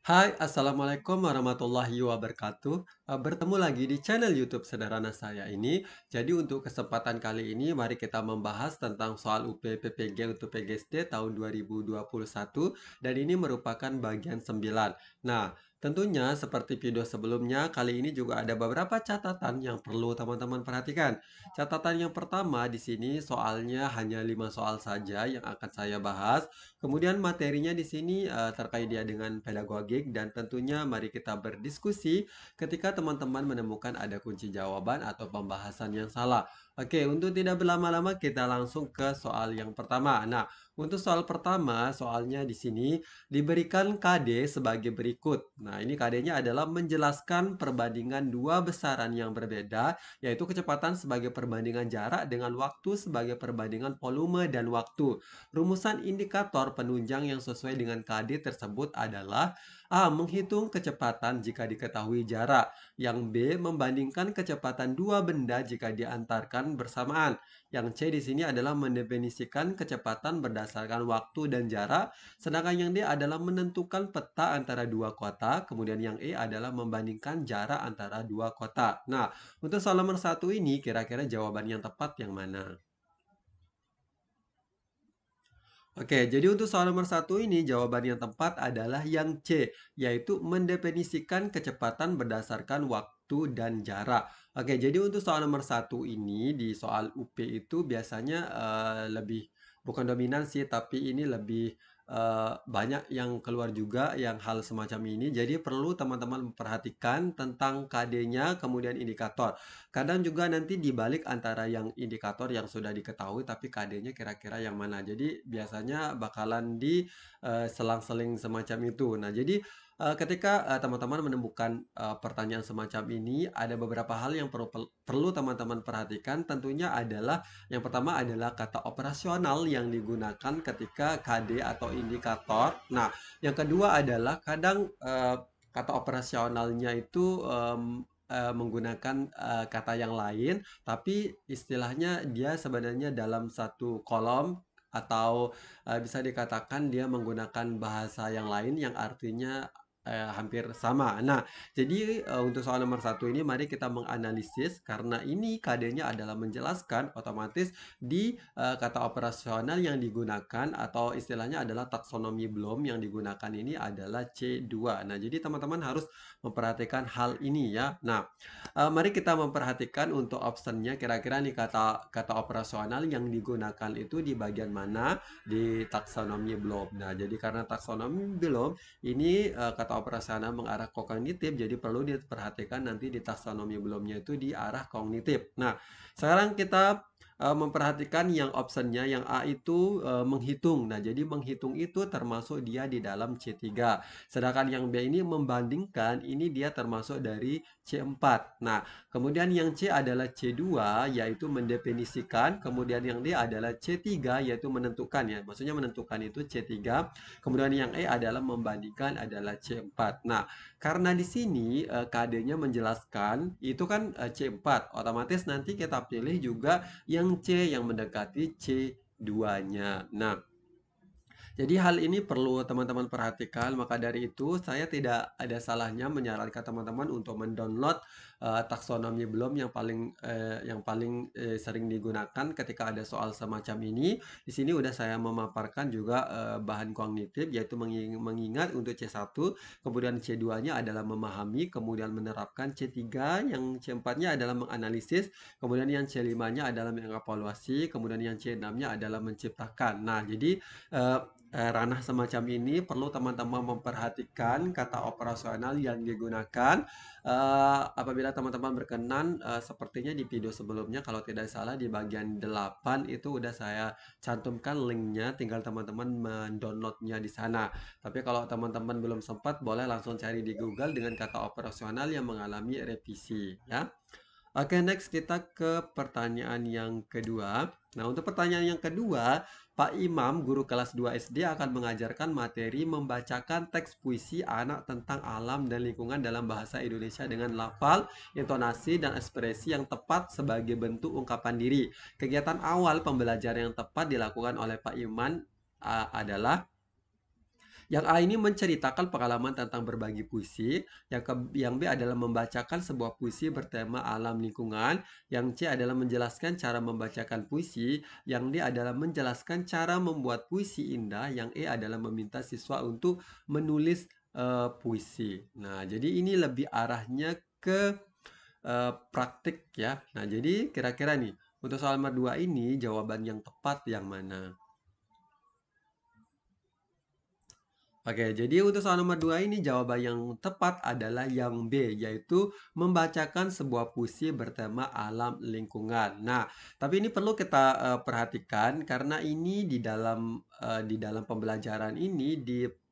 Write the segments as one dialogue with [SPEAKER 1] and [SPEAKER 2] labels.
[SPEAKER 1] Hai, Assalamualaikum warahmatullahi wabarakatuh. Bertemu lagi di channel YouTube sederhana saya ini. Jadi untuk kesempatan kali ini, mari kita membahas tentang soal UP PPG untuk PGSD tahun 2021 dan ini merupakan bagian 9. Nah, tentunya seperti video sebelumnya, kali ini juga ada beberapa catatan yang perlu teman-teman perhatikan. Catatan yang pertama di sini soalnya hanya 5 soal saja yang akan saya bahas. Kemudian materinya di sini terkait dia dengan pedagogik dan tentunya mari kita berdiskusi ketika teman-teman menemukan ada kunci jawaban atau pembahasan yang salah. Oke, untuk tidak berlama-lama kita langsung ke soal yang pertama. Nah, untuk soal pertama, soalnya di sini diberikan KD sebagai berikut. Nah, ini KD-nya adalah menjelaskan perbandingan dua besaran yang berbeda, yaitu kecepatan sebagai perbandingan jarak dengan waktu sebagai perbandingan volume dan waktu. Rumusan indikator penunjang yang sesuai dengan KD tersebut adalah A. Menghitung kecepatan jika diketahui jarak. Yang B. Membandingkan kecepatan dua benda jika diantarkan bersamaan. Yang C di sini adalah mendefinisikan kecepatan berdasarkan waktu dan jarak. Sedangkan yang D adalah menentukan peta antara dua kota. Kemudian yang E adalah membandingkan jarak antara dua kota. Nah, untuk soal nomor satu ini kira-kira jawaban yang tepat yang mana? Oke, jadi untuk soal nomor satu ini jawaban yang tepat adalah yang C, yaitu mendefinisikan kecepatan berdasarkan waktu dan jarak. Oke, jadi untuk soal nomor satu ini di soal UP itu biasanya lebih bukan dominan sih, tapi ini lebih banyak yang keluar juga yang hal semacam ini. Jadi perlu teman-teman memperhatikan tentang KD-nya, kemudian indikator. Kadang juga nanti dibalik antara yang indikator yang sudah diketahui tapi KD-nya kira-kira yang mana. Jadi biasanya bakalan di selang-seling semacam itu. Nah, jadi ketika teman-teman menemukan pertanyaan semacam ini, ada beberapa hal yang perlu teman-teman perhatikan. Tentunya adalah yang pertama adalah kata operasional yang digunakan ketika KD atau indikator. Nah, yang kedua adalah kadang kata operasionalnya itu menggunakan kata yang lain, tapi istilahnya dia sebenarnya dalam satu kolom atau bisa dikatakan dia menggunakan bahasa yang lain yang artinya hampir sama. Nah, jadi untuk soal nomor satu ini mari kita menganalisis karena ini KD-nya adalah menjelaskan otomatis di kata operasional yang digunakan atau istilahnya adalah taksonomi belum yang digunakan ini adalah C2. Nah, jadi teman-teman harus memperhatikan hal ini ya. Nah, mari kita memperhatikan untuk optionnya kira-kira nih kata kata operasional yang digunakan itu di bagian mana di taksonomi belum. Nah, jadi karena taksonomi belum ini kata operasional mengarah ke kognitif, jadi perlu diperhatikan nanti di taksonomi belumnya itu di arah kognitif. Nah, sekarang kita memperhatikan yang optionnya yang A itu menghitung. Nah, jadi menghitung itu termasuk dia di dalam C3. Sedangkan yang B ini membandingkan, ini dia termasuk dari C4. Nah, kemudian yang C adalah C2 yaitu mendefinisikan, kemudian yang D adalah C3 yaitu menentukan ya. Maksudnya menentukan itu C3. Kemudian yang E adalah membandingkan adalah C4. Nah, karena di sini KD-nya menjelaskan itu kan C4, otomatis nanti kita pilih juga yang C yang mendekati C2-nya. Nah, jadi hal ini perlu teman-teman perhatikan, maka dari itu saya tidak ada salahnya menyarankan teman-teman untuk mendownload taksonomi belum yang paling sering digunakan ketika ada soal semacam ini. Di sini udah saya memaparkan juga bahan kognitif yaitu mengingat untuk C1, kemudian C2-nya adalah memahami, kemudian menerapkan C3, yang C4-nya adalah menganalisis, kemudian yang C5-nya adalah mengevaluasi, kemudian yang C6-nya adalah menciptakan. Nah, jadi eh, ranah semacam ini perlu teman-teman memperhatikan kata operasional yang digunakan. Apabila teman-teman berkenan, sepertinya di video sebelumnya kalau tidak salah di bagian 8 itu udah saya cantumkan linknya, tinggal teman-teman mendownloadnya di sana. Tapi kalau teman-teman belum sempat, boleh langsung cari di Google dengan kata operasional yang mengalami revisi ya. Oke, next kita ke pertanyaan yang kedua. Nah, untuk pertanyaan yang kedua, Pak Imam, guru kelas 2 SD akan mengajarkan materi membacakan teks puisi anak tentang alam dan lingkungan dalam bahasa Indonesia dengan lafal, intonasi, dan ekspresi yang tepat sebagai bentuk ungkapan diri. Kegiatan awal pembelajaran yang tepat dilakukan oleh Pak Iman adalah Yang A ini menceritakan pengalaman tentang berbagi puisi, yang B adalah membacakan sebuah puisi bertema alam lingkungan, yang C adalah menjelaskan cara membacakan puisi, yang D adalah menjelaskan cara membuat puisi indah, yang E adalah meminta siswa untuk menulis puisi. Nah, jadi ini lebih arahnya ke praktik ya. Nah, jadi kira-kira nih, untuk soal nomor 2 ini jawaban yang tepat yang mana? Oke, jadi untuk soal nomor 2 ini jawaban yang tepat adalah yang B, yaitu membacakan sebuah puisi bertema alam lingkungan. Nah, tapi ini perlu kita perhatikan karena ini di dalam pembelajaran ini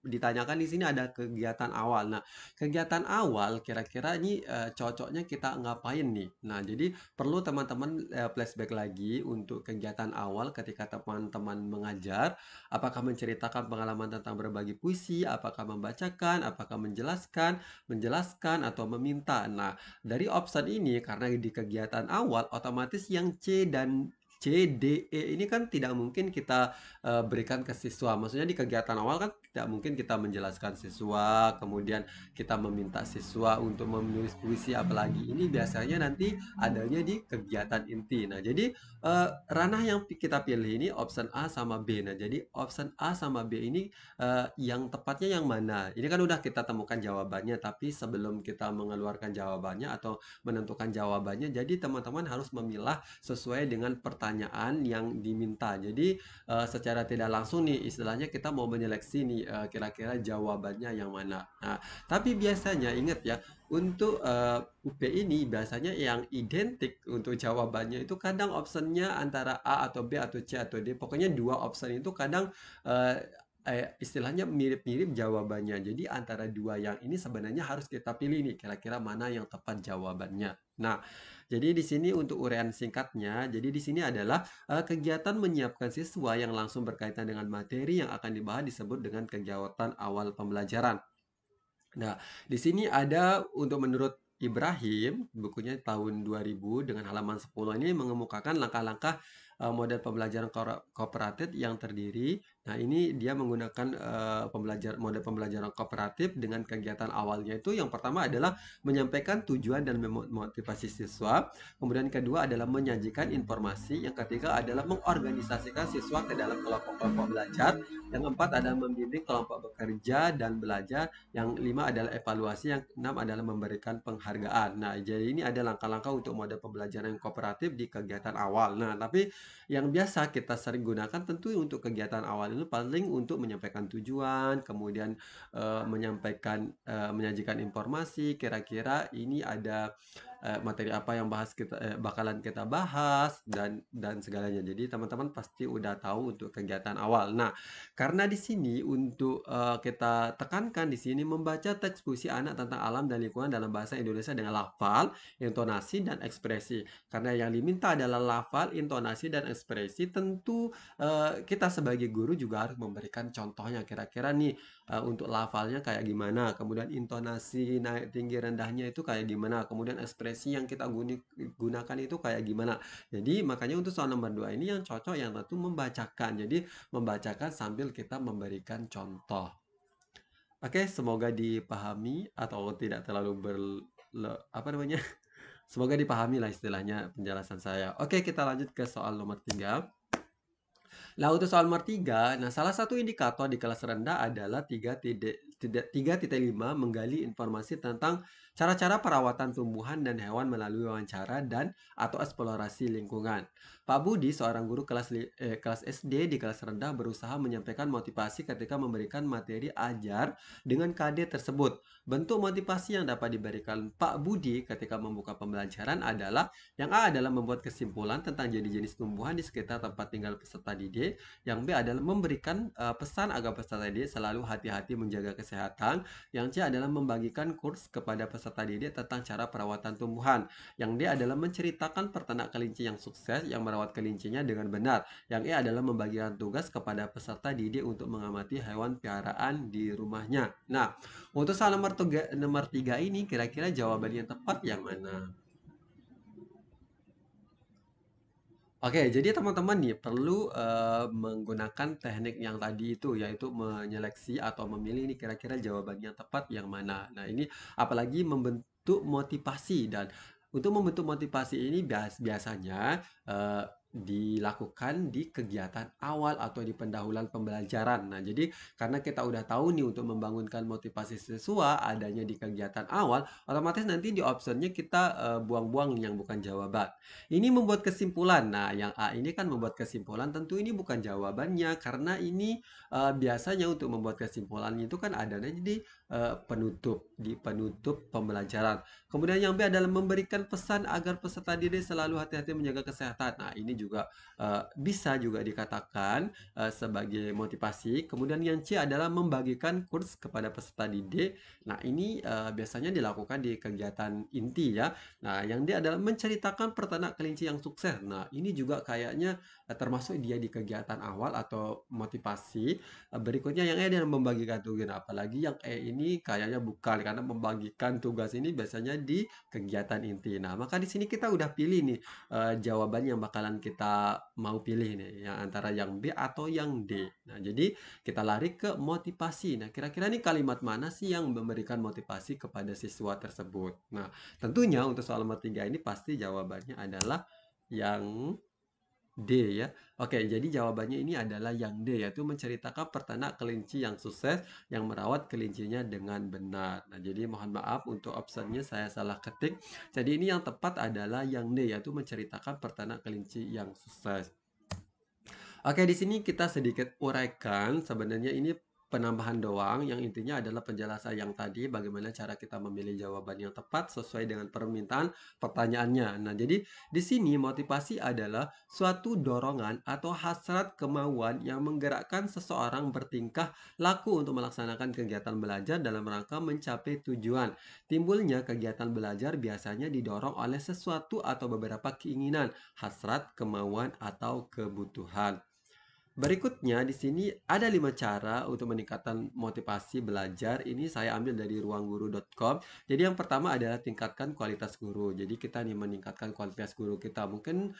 [SPEAKER 1] ditanyakan di sini ada kegiatan awal. Nah, kegiatan awal kira-kira ini cocoknya kita ngapain nih? Nah, jadi perlu teman-teman flashback lagi untuk kegiatan awal ketika teman-teman mengajar. Apakah menceritakan pengalaman tentang berbagi puisi, apakah membacakan, apakah menjelaskan atau meminta. Nah, dari option ini karena di kegiatan awal otomatis yang C dan C, D, E ini kan tidak mungkin kita berikan ke siswa. Maksudnya di kegiatan awal kan tidak mungkin kita menjelaskan siswa, kemudian kita meminta siswa untuk menulis puisi, apalagi ini biasanya nanti adanya di kegiatan inti. Nah, jadi ranah yang kita pilih ini option A sama B. Nah, jadi option A sama B ini yang tepatnya yang mana? Ini kan udah kita temukan jawabannya, tapi sebelum kita mengeluarkan jawabannya atau menentukan jawabannya, jadi teman-teman harus memilah sesuai dengan pertanyaan yang diminta. Jadi secara tidak langsung nih, istilahnya kita mau menyeleksi nih kira-kira jawabannya yang mana. Nah, tapi biasanya ingat ya, untuk UP ini biasanya yang identik untuk jawabannya itu kadang optionnya antara A atau B atau C atau D. Pokoknya dua option itu kadang eh, istilahnya mirip-mirip jawabannya. Jadi antara dua yang ini sebenarnya harus kita pilih nih kira-kira mana yang tepat jawabannya. Nah, jadi di sini untuk uraian singkatnya, jadi di sini adalah kegiatan menyiapkan siswa yang langsung berkaitan dengan materi yang akan dibahas disebut dengan kegiatan awal pembelajaran. Nah, di sini ada untuk menurut Ibrahim, bukunya tahun 2000 dengan halaman 10 ini mengemukakan langkah-langkah model pembelajaran kooperatif yang terdiri. Nah, ini dia menggunakan model pembelajaran kooperatif dengan kegiatan awalnya itu yang pertama adalah menyampaikan tujuan dan memotivasi siswa. Kemudian kedua adalah menyajikan informasi. Yang ketiga adalah mengorganisasikan siswa ke dalam kelompok-kelompok belajar. Yang keempat adalah membimbing kelompok bekerja dan belajar. Yang lima adalah evaluasi, yang enam adalah memberikan penghargaan. Nah, jadi ini ada langkah-langkah untuk model pembelajaran yang kooperatif di kegiatan awal. Nah, tapi yang biasa kita sering gunakan tentu untuk kegiatan awal itu paling untuk menyampaikan tujuan, kemudian menyajikan informasi, kira-kira ini ada materi apa yang bakalan kita bahas dan segalanya. Jadi teman-teman pasti udah tahu untuk kegiatan awal. Nah, karena di sini untuk kita tekankan di sini membaca teks puisi anak tentang alam dan lingkungan dalam bahasa Indonesia dengan lafal, intonasi dan ekspresi. Karena yang diminta adalah lafal, intonasi dan ekspresi, tentu kita sebagai guru juga harus memberikan contohnya. Kira-kira nih untuk lafalnya kayak gimana, kemudian intonasi naik tinggi rendahnya itu kayak gimana, kemudian ekspresi yang kita gunakan itu kayak gimana. Jadi makanya untuk soal nomor 2 ini yang cocok yang tentu membacakan. Jadi membacakan sambil kita memberikan contoh. Oke, semoga dipahami atau tidak terlalu apa namanya? Semoga dipahami lah istilahnya penjelasan saya. Oke, kita lanjut ke soal nomor 3. Nah, untuk soal nomor 3, nah salah satu indikator di kelas rendah adalah 3.5 menggali informasi tentang cara-cara perawatan tumbuhan dan hewan melalui wawancara dan atau eksplorasi lingkungan. Pak Budi, seorang guru kelas SD di kelas rendah berusaha menyampaikan motivasi ketika memberikan materi ajar dengan KD tersebut. Bentuk motivasi yang dapat diberikan Pak Budi ketika membuka pembelajaran adalah yang A adalah membuat kesimpulan tentang jenis-jenis tumbuhan di sekitar tempat tinggal peserta didik. Yang B adalah memberikan pesan agar peserta didik selalu hati-hati menjaga kesehatan. Yang C adalah membagikan kurs kepada peserta didik tentang cara perawatan tumbuhan. Yang D adalah menceritakan peternak kelinci yang sukses yang merawat kelincinya dengan benar. Yang E adalah membagikan tugas kepada peserta didik untuk mengamati hewan piaraan di rumahnya. Nah, untuk soal nomor 3 ini kira-kira jawaban yang tepat yang mana? Oke, jadi teman-teman nih perlu, menggunakan teknik yang tadi itu, yaitu menyeleksi atau memilih nih kira-kira jawaban yang tepat yang mana. Nah, ini apalagi membentuk motivasi dan untuk membentuk motivasi ini biasanya, dilakukan di kegiatan awal atau di pendahuluan pembelajaran. Nah, jadi karena kita udah tahu nih untuk membangunkan motivasi siswa adanya di kegiatan awal, otomatis nanti di optionnya kita, buang-buang yang bukan jawaban. Ini membuat kesimpulan. Nah, yang A ini kan membuat kesimpulan, tentu ini bukan jawabannya karena ini biasanya untuk membuat kesimpulan itu kan adanya di di penutup pembelajaran. Kemudian yang B adalah memberikan pesan agar peserta didik selalu hati-hati menjaga kesehatan. Nah, ini juga bisa juga dikatakan sebagai motivasi. Kemudian yang C adalah membagikan kurs kepada peserta didik. Nah, ini biasanya dilakukan di kegiatan inti ya. Nah, yang dia adalah menceritakan peternak kelinci yang sukses. Nah, ini juga kayaknya termasuk dia di kegiatan awal atau motivasi. Berikutnya yang E adalah membagikan tugas. Nah, apalagi yang E ini kayaknya bukan karena membagikan tugas ini biasanya di kegiatan inti. Nah, maka di sini kita udah pilih nih jawaban yang bakalan kita mau pilih nih, yang antara yang B atau yang D. Nah, jadi kita lari ke motivasi. Nah, kira-kira nih kalimat mana sih yang memberikan motivasi kepada siswa tersebut? Nah, tentunya untuk soal nomor 3 ini pasti jawabannya adalah yang D ya. Oke, jadi jawabannya ini adalah yang D, yaitu menceritakan peternak kelinci yang sukses yang merawat kelincinya dengan benar. Nah, jadi mohon maaf untuk optionnya saya salah ketik. Jadi ini yang tepat adalah yang D, yaitu menceritakan peternak kelinci yang sukses. Oke, di sini kita sedikit uraikan. Sebenarnya ini penambahan doang, yang intinya adalah penjelasan yang tadi, bagaimana cara kita memilih jawaban yang tepat sesuai dengan permintaan pertanyaannya. Nah, jadi di sini motivasi adalah suatu dorongan atau hasrat kemauan yang menggerakkan seseorang bertingkah laku untuk melaksanakan kegiatan belajar dalam rangka mencapai tujuan. Timbulnya kegiatan belajar biasanya didorong oleh sesuatu atau beberapa keinginan, hasrat, kemauan, atau kebutuhan. Berikutnya di sini ada 5 cara untuk meningkatkan motivasi belajar. Ini saya ambil dari ruangguru.com. Jadi yang pertama adalah tingkatkan kualitas guru. Jadi kita nih meningkatkan kualitas guru kita. Mungkin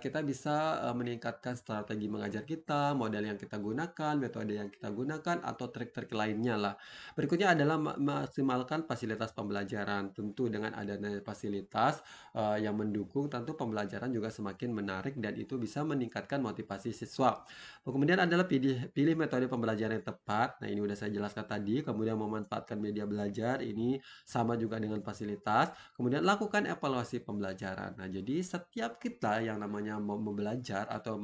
[SPEAKER 1] kita bisa meningkatkan strategi mengajar kita, model yang kita gunakan, metode yang kita gunakan, atau trik-trik lainnya lah. Berikutnya adalah maksimalkan fasilitas pembelajaran. Tentu dengan adanya fasilitas yang mendukung, tentu pembelajaran juga semakin menarik dan itu bisa meningkatkan motivasi siswa. Kemudian adalah pilih metode pembelajaran yang tepat. Nah, ini udah saya jelaskan tadi. Kemudian memanfaatkan media belajar. Ini sama juga dengan fasilitas. Kemudian lakukan evaluasi pembelajaran. Nah, jadi setiap kita yang namanya mau belajar atau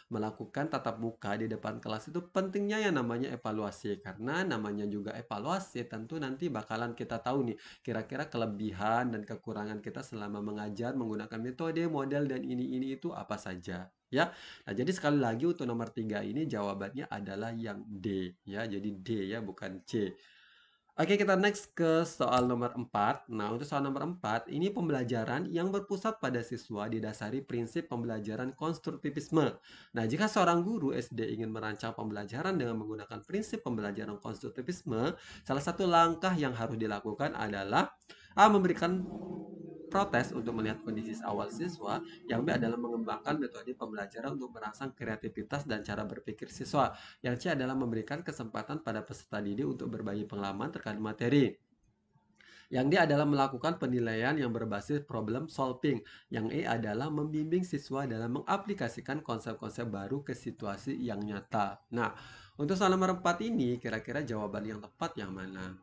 [SPEAKER 1] melakukan tatap muka di depan kelas itu pentingnya yang namanya evaluasi. Karena namanya juga evaluasi tentu nanti bakalan kita tahu nih kira-kira kelebihan dan kekurangan kita selama mengajar menggunakan metode, model, dan ini itu apa saja. Ya, nah, jadi sekali lagi untuk nomor 3 ini jawabannya adalah yang D ya. Jadi D ya, bukan C. Oke, kita next ke soal nomor 4. Nah, untuk soal nomor 4, ini pembelajaran yang berpusat pada siswa didasari prinsip pembelajaran konstruktivisme. Nah, jika seorang guru SD ingin merancang pembelajaran dengan menggunakan prinsip pembelajaran konstruktivisme, salah satu langkah yang harus dilakukan adalah A. Memberikan protes untuk melihat kondisi awal siswa. Yang B adalah mengembangkan metode pembelajaran untuk merangsang kreativitas dan cara berpikir siswa. Yang C adalah memberikan kesempatan pada peserta didik untuk berbagi pengalaman terkait materi. Yang D adalah melakukan penilaian yang berbasis problem solving. Yang E adalah membimbing siswa dalam mengaplikasikan konsep-konsep baru ke situasi yang nyata. Nah, untuk soal nomor 4 ini, kira-kira jawaban yang tepat yang mana?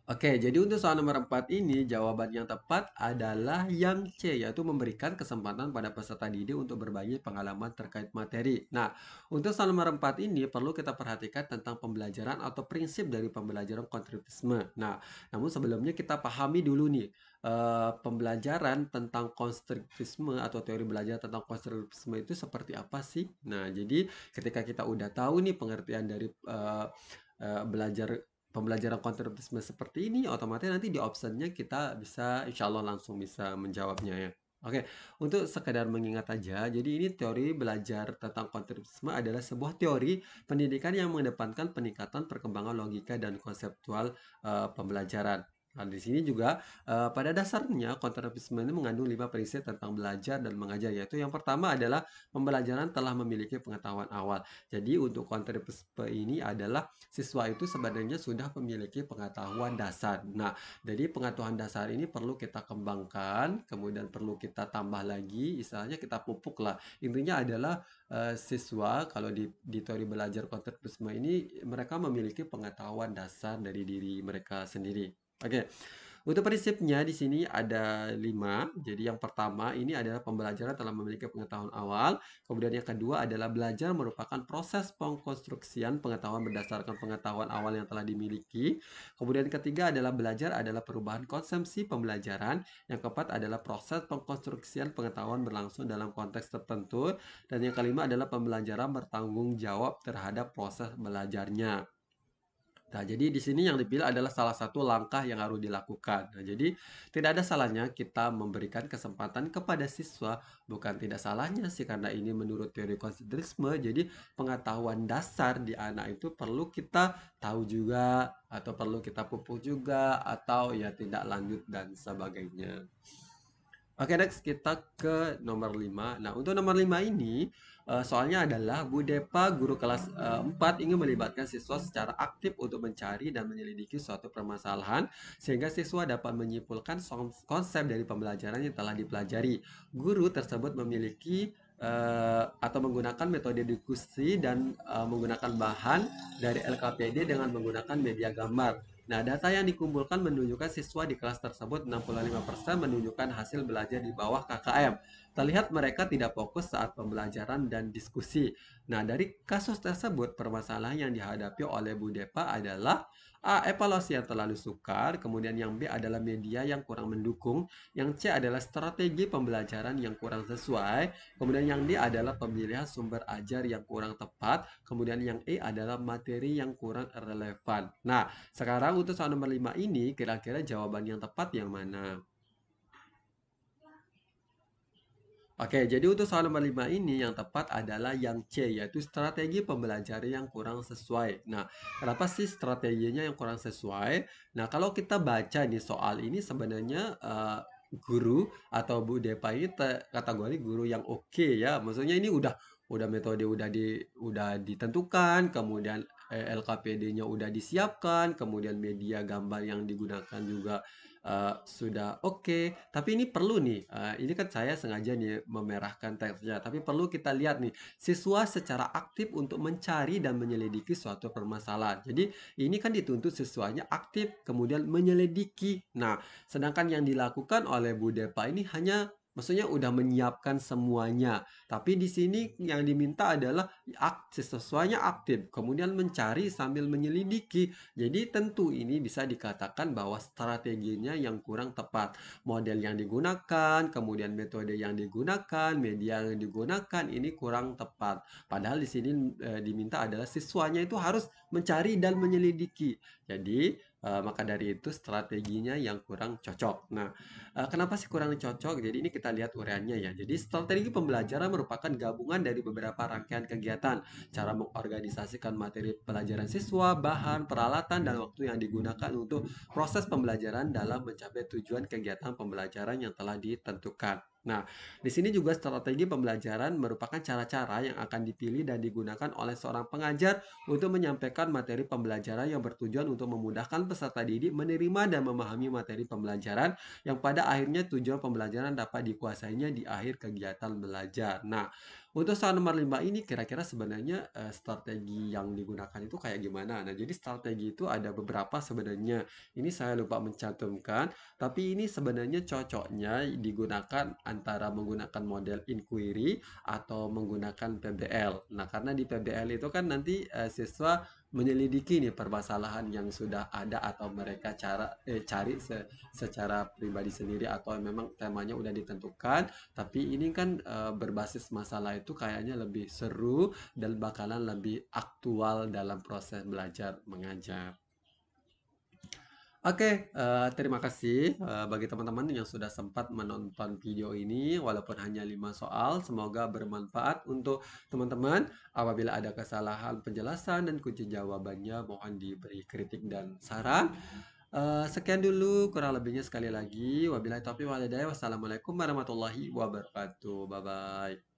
[SPEAKER 1] Oke, jadi untuk soal nomor 4 ini, jawaban yang tepat adalah yang C, yaitu memberikan kesempatan pada peserta didik untuk berbagi pengalaman terkait materi. Nah, untuk soal nomor 4 ini perlu kita perhatikan tentang pembelajaran atau prinsip dari pembelajaran konstruktivisme. Nah, namun sebelumnya kita pahami dulu nih, pembelajaran tentang konstruktivisme atau teori belajar tentang konstruktivisme itu seperti apa sih? Nah, jadi ketika kita udah tahu nih pengertian dari belajar pembelajaran konstruktivisme seperti ini, otomatis nanti di optionnya kita bisa insya Allah langsung bisa menjawabnya ya. Oke, untuk sekedar mengingat aja, jadi ini teori belajar tentang konstruktivisme adalah sebuah teori pendidikan yang mengedepankan peningkatan perkembangan logika dan konseptual pembelajaran. Nah, di sini juga pada dasarnya kontrapsisme ini mengandung 5 prinsip tentang belajar dan mengajar, yaitu yang pertama adalah pembelajaran telah memiliki pengetahuan awal. Jadi untuk kontrapsisme ini adalah siswa itu sebenarnya sudah memiliki pengetahuan dasar. Nah, jadi pengetahuan dasar ini perlu kita kembangkan, kemudian perlu kita tambah lagi, istilahnya kita pupuk lah. Intinya adalah siswa kalau di teori belajar kontrapsisme ini mereka memiliki pengetahuan dasar dari diri mereka sendiri. Oke, untuk prinsipnya di sini ada 5. Jadi yang pertama ini adalah pembelajaran telah memiliki pengetahuan awal. Kemudian yang kedua adalah belajar merupakan proses pengkonstruksian pengetahuan berdasarkan pengetahuan awal yang telah dimiliki. Kemudian yang ketiga adalah belajar adalah perubahan konsepsi pembelajaran. Yang keempat adalah proses pengkonstruksian pengetahuan berlangsung dalam konteks tertentu. Dan yang kelima adalah pembelajaran bertanggung jawab terhadap proses belajarnya. Nah, jadi di sini yang dipilih adalah salah satu langkah yang harus dilakukan. Nah, jadi tidak ada salahnya kita memberikan kesempatan kepada siswa, bukan tidak salahnya sih karena ini menurut teori konsentrisme. Jadi pengetahuan dasar di anak itu perlu kita tahu juga atau perlu kita pupuk juga atau ya tindak lanjut dan sebagainya. Oke, next kita ke nomor 5. Nah, untuk nomor 5 ini soalnya adalah Bu Depa guru kelas 4 ingin melibatkan siswa secara aktif untuk mencari dan menyelidiki suatu permasalahan sehingga siswa dapat menyimpulkan konsep dari pembelajaran yang telah dipelajari. Guru tersebut memiliki atau menggunakan metode diskusi dan menggunakan bahan dari LKPD dengan menggunakan media gambar. Nah, data yang dikumpulkan menunjukkan siswa di kelas tersebut 65% menunjukkan hasil belajar di bawah KKM. Terlihat mereka tidak fokus saat pembelajaran dan diskusi. Nah, dari kasus tersebut, permasalahan yang dihadapi oleh Bu Depa adalah A. Evaluasi yang terlalu sukar, kemudian yang B adalah media yang kurang mendukung, yang C adalah strategi pembelajaran yang kurang sesuai, kemudian yang D adalah pemilihan sumber ajar yang kurang tepat, kemudian yang E adalah materi yang kurang relevan. Nah, sekarang untuk soal nomor 5 ini kira-kira jawaban yang tepat yang mana? Oke, jadi untuk soal nomor 5 ini yang tepat adalah yang C, yaitu strategi pembelajaran yang kurang sesuai. Nah, kenapa sih strateginya yang kurang sesuai? Nah, kalau kita baca nih soal ini sebenarnya guru atau Bu Depa ini kategori guru yang oke ya. Maksudnya ini udah metode udah ditentukan, kemudian LKPD-nya udah disiapkan, kemudian media gambar yang digunakan juga sudah oke. Tapi ini perlu nih, ini kan saya sengaja nih memerahkan teksnya, tapi perlu kita lihat nih, siswa secara aktif untuk mencari dan menyelidiki suatu permasalahan. Jadi ini kan dituntut siswanya aktif, kemudian menyelidiki. Nah, sedangkan yang dilakukan oleh Bu Depa ini hanya maksudnya udah menyiapkan semuanya. Tapi di sini yang diminta adalah siswanya aktif, kemudian mencari sambil menyelidiki. Jadi tentu ini bisa dikatakan bahwa strateginya yang kurang tepat. Model yang digunakan, kemudian metode yang digunakan, media yang digunakan ini kurang tepat. Padahal di sini diminta adalah siswanya itu harus mencari dan menyelidiki. Jadi maka dari itu strateginya yang kurang cocok. Nah, kenapa sih kurang cocok? Jadi ini kita lihat uraiannya ya. Jadi strategi pembelajaran merupakan gabungan dari beberapa rangkaian kegiatan, cara mengorganisasikan materi pelajaran siswa, bahan, peralatan, dan waktu yang digunakan untuk proses pembelajaran dalam mencapai tujuan kegiatan pembelajaran yang telah ditentukan. Nah, di sini juga strategi pembelajaran merupakan cara-cara yang akan dipilih dan digunakan oleh seorang pengajar untuk menyampaikan materi pembelajaran yang bertujuan untuk memudahkan peserta didik menerima dan memahami materi pembelajaran yang pada akhirnya tujuan pembelajaran dapat dikuasainya di akhir kegiatan belajar. Nah, untuk soal nomor 5 ini kira-kira sebenarnya strategi yang digunakan itu kayak gimana? Nah, jadi strategi itu ada beberapa sebenarnya. Ini saya lupa mencantumkan, tapi ini sebenarnya cocoknya digunakan antara menggunakan model inquiry atau menggunakan PBL. Nah, karena di PBL itu kan nanti siswa menyelidiki nih permasalahan yang sudah ada atau mereka cari secara pribadi sendiri atau memang temanya udah ditentukan, tapi ini kan berbasis masalah itu kayaknya lebih seru dan bakalan lebih aktual dalam proses belajar mengajar. Oke, terima kasih bagi teman-teman yang sudah sempat menonton video ini walaupun hanya 5 soal. Semoga bermanfaat untuk teman-teman. Apabila ada kesalahan penjelasan dan kunci jawabannya mohon diberi kritik dan saran. Sekian dulu kurang lebihnya sekali lagi. Wabillahi taufiq wal hidayah. Wassalamualaikum warahmatullahi wabarakatuh. Bye-bye.